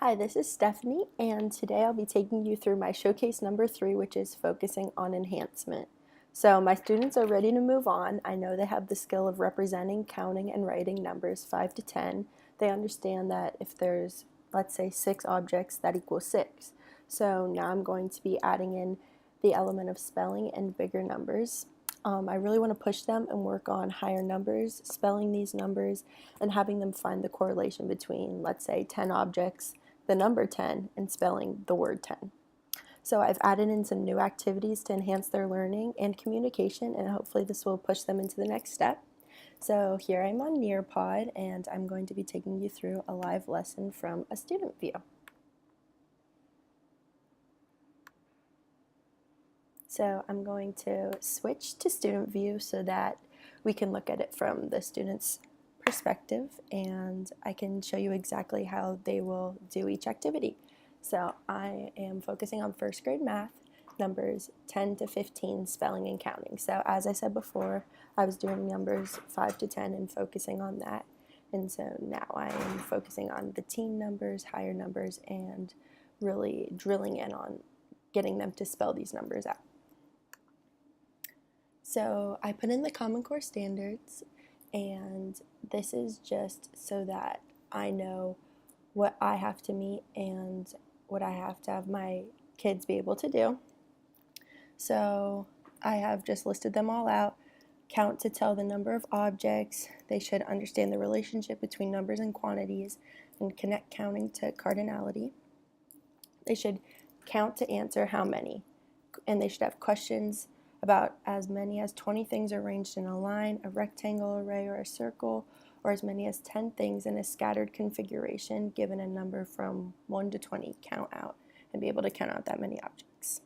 Hi, this is Stephanie, and today I'll be taking you through my showcase number 3, which is focusing on enhancement. So my students are ready to move on. I know they have the skill of representing, counting, and writing numbers 5 to 10. They understand that if there's, let's say, 6 objects, that equals 6. So now I'm going to be adding in the element of spelling and bigger numbers. I really want to push them and work on higher numbers, spelling these numbers, and having them find the correlation between, let's say, 10 objects, the number 10, and spelling the word 10. So I've added in some new activities to enhance their learning and communication, and hopefully this will push them into the next step. So here I'm on Nearpod, and I'm going to be taking you through a live lesson from a student view. So I'm going to switch to student view so that we can look at it from the student's perspective, and I can show you exactly how they will do each activity. So I am focusing on first grade math, numbers 10 to 15, spelling and counting. So as I said before, I was doing numbers 5 to 10 and focusing on that. And so now I am focusing on the teen numbers, higher numbers, and really drilling in on getting them to spell these numbers out. So I put in the Common Core standards, and this is just so that I know what I have to meet and what I have to have my kids be able to do. So I have just listed them all out. Count to tell the number of objects. They should understand the relationship between numbers and quantities and connect counting to cardinality. They should count to answer how many, and they should have questions about as many as 20 things arranged in a line, a rectangle array, or a circle, or as many as 10 things in a scattered configuration given a number from 1 to 20. Count out and be able to count out that many objects.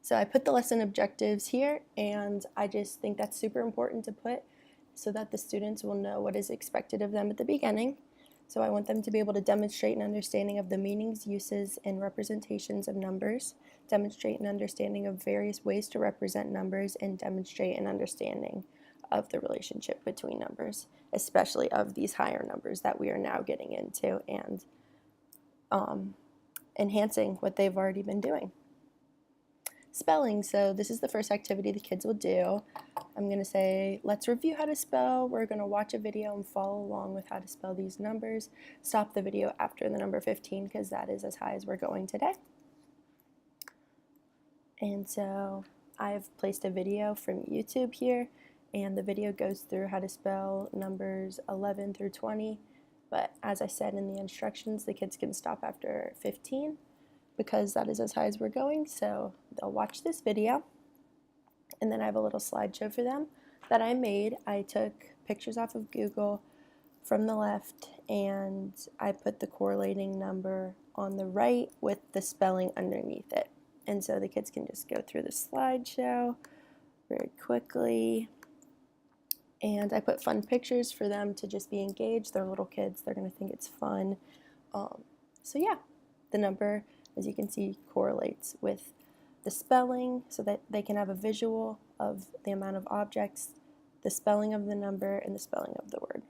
So I put the lesson objectives here, and I just think that's super important to put so that the students will know what is expected of them at the beginning. So I want them to be able to demonstrate an understanding of the meanings, uses, and representations of numbers, demonstrate an understanding of various ways to represent numbers, and demonstrate an understanding of the relationship between numbers, especially of these higher numbers that we are now getting into and enhancing what they've already been doing. Spelling, so this is the first activity the kids will do. I'm going to say, let's review how to spell. We're going to watch a video and follow along with how to spell these numbers. Stop the video after the number 15 because that is as high as we're going today. And so I've placed a video from YouTube here, and the video goes through how to spell numbers 11 through 20. But as I said in the instructions, the kids can stop after 15 because that is as high as we're going. So they'll watch this video, and then I have a little slideshow for them that I made. I took pictures off of Google from the left, and I put the correlating number on the right with the spelling underneath it. And so the kids can just go through the slideshow very quickly. And I put fun pictures for them to just be engaged. They're little kids. They're going to think it's fun. So yeah, the number, as you can see, correlates with the spelling so that they can have a visual of the amount of objects, the spelling of the number, and the spelling of the word.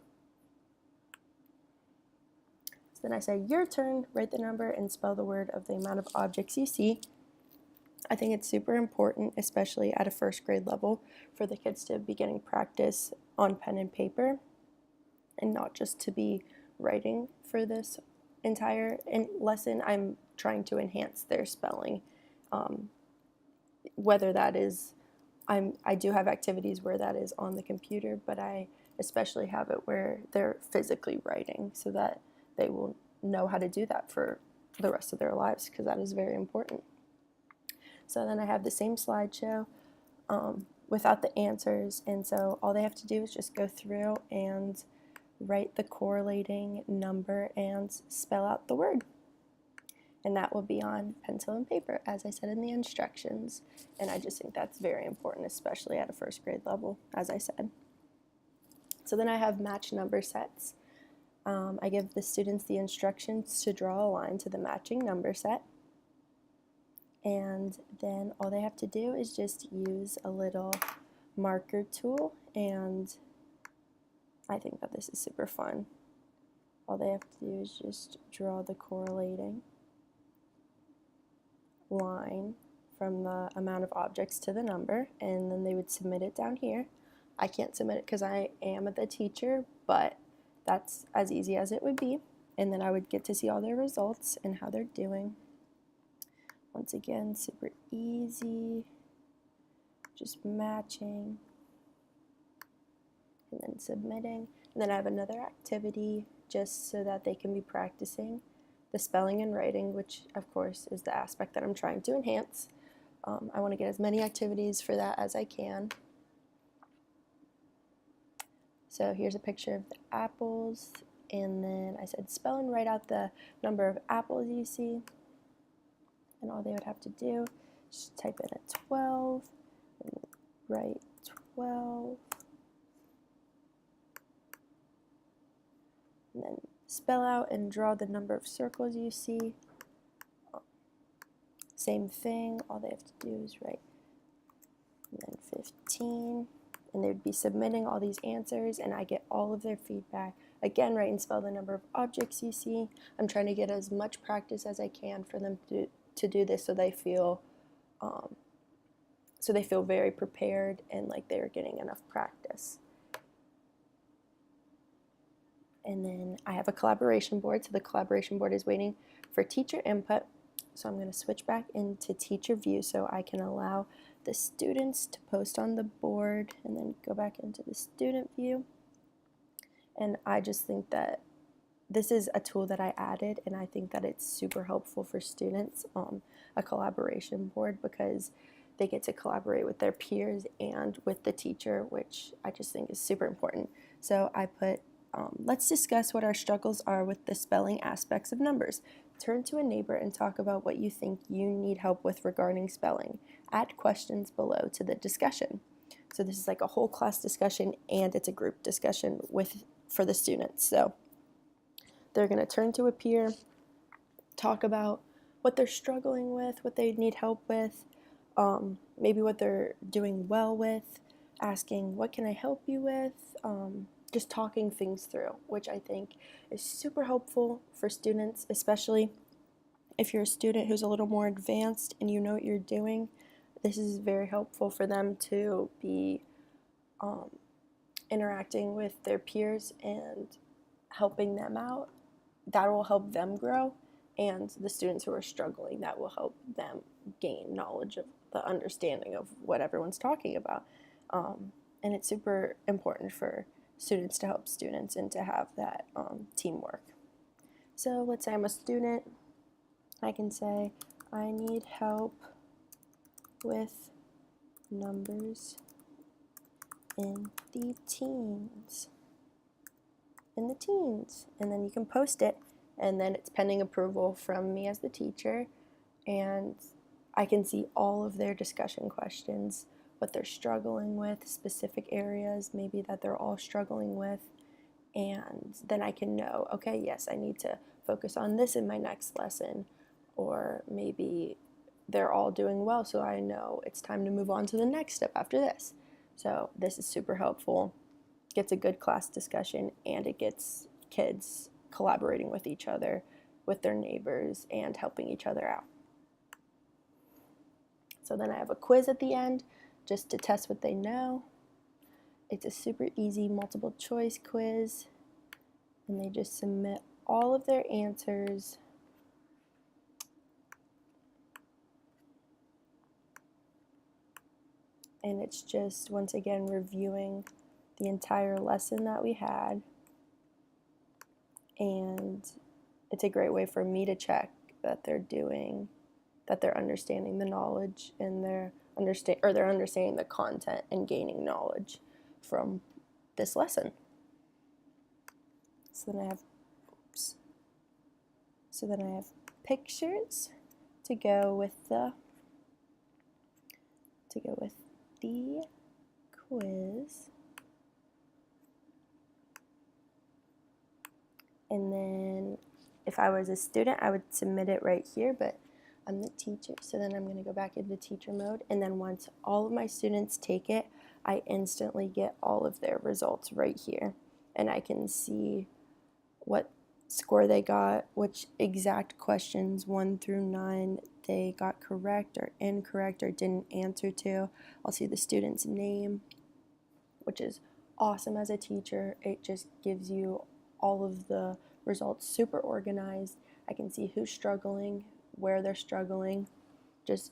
So then I say, your turn, write the number and spell the word of the amount of objects you see. I think it's super important, especially at a first grade level, for the kids to be getting practice on pen and paper and not just to be writing for this entire lesson. I'm trying to enhance their spelling, whether that is, I do have activities where that is on the computer, but I especially have it where they're physically writing so that they will know how to do that for the rest of their lives, because that is very important. So then I have the same slideshow without the answers, and so all they have to do is just go through and write the correlating number and spell out the word. And that will be on pencil and paper, as I said in the instructions. And I just think that's very important, especially at a first grade level, as I said. So then I have match number sets. I give the students the instructions to draw a line to the matching number set. And then all they have to do is just use a little marker tool, and I think that this is super fun. all they have to do is just draw the correlating line from the amount of objects to the number, and then they would submit it down here. I can't submit it because I am the teacher, but that's as easy as it would be. And then I would get to see all their results and how they're doing. Once again, super easy, just matching and then submitting. And then I have another activity just so that they can be practicing the spelling and writing, which of course is the aspect that I'm trying to enhance. I want to get as many activities for that as I can. So here's a picture of the apples, and then I said spell and write out the number of apples you see. And all they would have to do is type in a 12 and write 12. And then spell out and draw the number of circles you see. Same thing, all they have to do is write and then 15. And they would be submitting all these answers, and I get all of their feedback. Again, write and spell the number of objects you see. I'm trying to get as much practice as I can for them to do this, so they feel very prepared and like they're getting enough practice. And then I have a collaboration board, so the collaboration board is waiting for teacher input. So I'm going to switch back into teacher view so I can allow the students to post on the board, and then go back into the student view. And I just think that this is a tool that I added, and I think that it's super helpful for students, a collaboration board, because they get to collaborate with their peers and with the teacher, which I just think is super important. So I put, let's discuss what our struggles are with the spelling aspects of numbers. Turn to a neighbor and talk about what you think you need help with regarding spelling. Add questions below to the discussion. So this is like a whole class discussion, and it's a group discussion for the students. So they're going to turn to a peer, talk about what they're struggling with, what they need help with, maybe what they're doing well with, asking, what can I help you with? Just talking things through, which I think is super helpful for students, especially if you're a student who's a little more advanced and you know what you're doing. This is very helpful for them to be interacting with their peers and helping them out. That will help them grow, and the students who are struggling, that will help them gain knowledge of the understanding of what everyone's talking about. And it's super important for students to help students and to have that teamwork. So let's say I'm a student. I can say, I need help with numbers in the teens. And then you can post it, and then it's pending approval from me as the teacher, and I can see all of their discussion questions, what they're struggling with, specific areas maybe that they're all struggling with, and then I can know, okay, yes, I need to focus on this in my next lesson, or maybe they're all doing well, so I know it's time to move on to the next step after this. So this is super helpful. Gets a good class discussion, and it gets kids collaborating with each other, with their neighbors, and helping each other out. So then I have a quiz at the end just to test what they know. It's a super easy multiple choice quiz, and they just submit all of their answers. And it's just, once again, reviewing the entire lesson that we had, and it's a great way for me to check that they're understanding the knowledge, and they're understanding the content and gaining knowledge from this lesson. So then I have pictures to go with the quiz. And then if I was a student, I would submit it right here, but I'm the teacher, so then I'm going to go back into teacher mode, and then once all of my students take it, I instantly get all of their results right here, and I can see what score they got, which exact questions 1 through 9 they got correct or incorrect or didn't answer to. I'll see the student's name, which is awesome as a teacher. It just gives you all of the results super organized. I can see who's struggling, where they're struggling. Just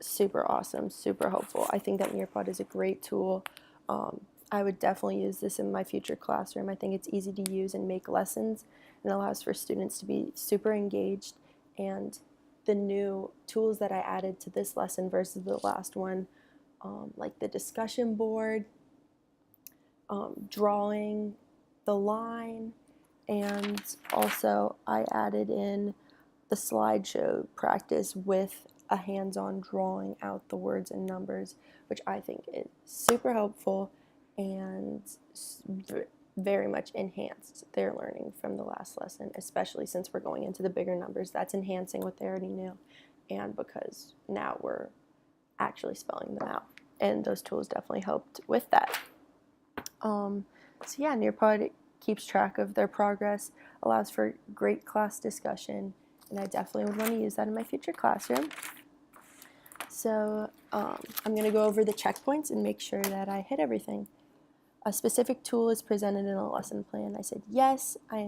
super awesome, super helpful. I think that Nearpod is a great tool. I would definitely use this in my future classroom. I think it's easy to use and make lessons, and allows for students to be super engaged. And the new tools that I added to this lesson versus the last one, like the discussion board, drawing the line, and also I added in the slideshow practice with a hands-on drawing out the words and numbers, which I think is super helpful and very much enhanced their learning from the last lesson, especially since we're going into the bigger numbers. That's enhancing what they already knew, and because now we're actually spelling them out, and those tools definitely helped with that. So yeah, Nearpod keeps track of their progress, allows for great class discussion, and I definitely would want to use that in my future classroom. So I'm going to go over the checkpoints and make sure that I hit everything. A specific tool is presented in a lesson plan. I said yes, I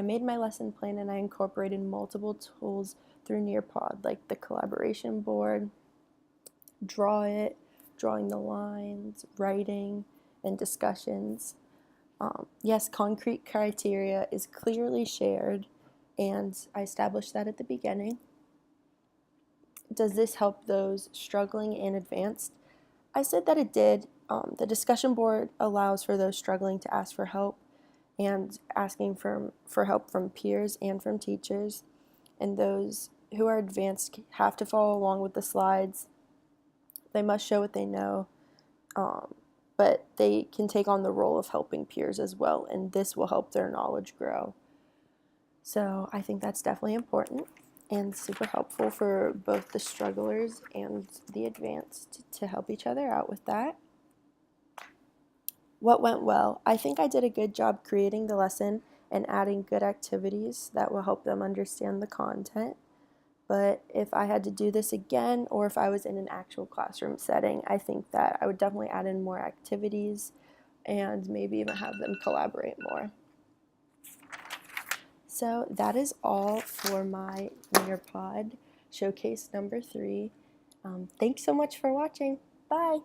made my lesson plan and I incorporated multiple tools through Nearpod, like the collaboration board, Draw It, drawing the lines, writing, and discussions. Yes, concrete criteria is clearly shared, and I established that at the beginning. Does this help those struggling and advanced? I said that it did. The discussion board allows for those struggling to ask for help and asking for help from peers and from teachers, and those who are advanced have to follow along with the slides. They must show what they know, but they can take on the role of helping peers as well, and this will help their knowledge grow. So I think that's definitely important and super helpful for both the strugglers and the advanced to help each other out with that. What went well? I think I did a good job creating the lesson and adding good activities that will help them understand the content. But if I had to do this again, or if I was in an actual classroom setting, I think that I would definitely add in more activities and maybe even have them collaborate more. So that is all for my Nearpod showcase number 3. Thanks so much for watching. Bye.